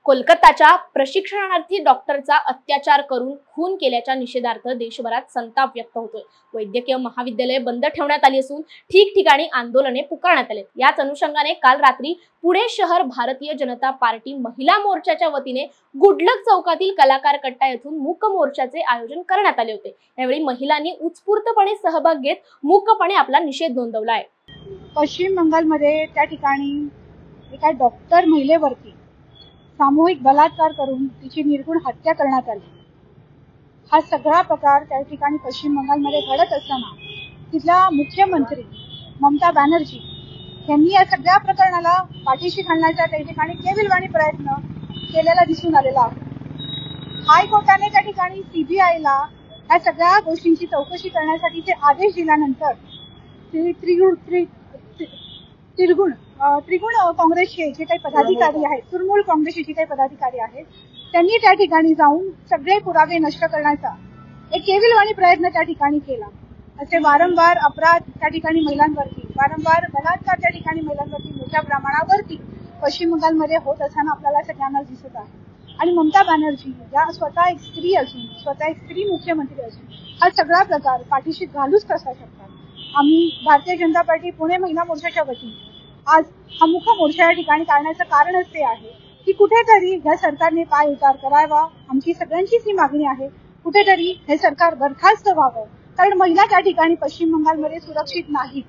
कोलकाताच्या प्रशिक्षणार्थी डॉक्टरचा अत्याचार करून खून केल्याच्या निषेधार्थ देशभरात संताप व्यक्त होतोय। वैद्यकीय महाविद्यालय बंद ठेवण्यात आली असून ठिकठिकाणी आंदोलने पुकारण्यात आले। याच अनुषंगाने काल रात्री पुणे शहर भारतीय जनता पार्टी महिला मोर्चाच्या वतीने गुडलक चौकातील कलाकार कट्टा येथून मूक मोर्चाचे आयोजन करण्यात आले होते। यावेळी महिलांनी उत्स्फूर्तपणे सहभाग घेत मूकपणे आपला निषेध नोंदवला आहे। पश्चिम बंगालमध्ये त्या ठिकाणी एका डॉक्टर महिलेवरती सामूहिक बलात्कार करून तिची निर्गुण हत्या करण्यात आली। हा सगळा प्रकार त्या ठिकाणी पश्चिम बंगालमध्ये घडत असताना तिथल्या मुख्यमंत्री ममता बॅनर्जी यांनी या सगळ्या प्रकरणाला पाठीशी घालण्याचा त्या ठिकाणी केविलवाणी प्रयत्न केलेला दिसून आलेला आहे। हायकोर्टाने त्या ठिकाणी सीबीआयला या सगळ्या गोष्टींची चौकशी करण्यासाठीचे आदेश दिल्यानंतर त्रिगुण काँग्रेसचे जे काही पदाधिकारी आहेत, तृणमूल काँग्रेसचे जे काही पदाधिकारी आहेत, त्यांनी त्या ठिकाणी जाऊन सगळे पुरावे नष्ट करण्याचा एक केविलवाणी प्रयत्न त्या ठिकाणी केला। असे वारंवार अपराध त्या ठिकाणी महिलांवरती, वारंवार बलात्कार त्या ठिकाणी महिलांवरती मोठ्या प्रमाणावरती पश्चिम बंगालमध्ये होत असताना आपल्याला सगळ्यांना दिसत आहे। आणि ममता बॅनर्जी या स्वतः एक स्त्री असून, स्वतः एक स्त्री मुख्यमंत्री असून हा सगळा प्रकार पाठीशी घालूच कसा शकतात। आम्ही भारतीय जनता पार्टी पुणे महिला मोर्चाच्या वतीने आज हा मुख मोर्चा या ठिकाणी काढण्याचं कारणच ते आहे की कुठेतरी या सरकारने पाय उतार करावा। आमची सगळ्यांचीच ही मागणी आहे, कुठेतरी हे सरकार बरखास्त व्हावं, कारण महिला त्या ठिकाणी पश्चिम बंगालमध्ये सुरक्षित नाहीत।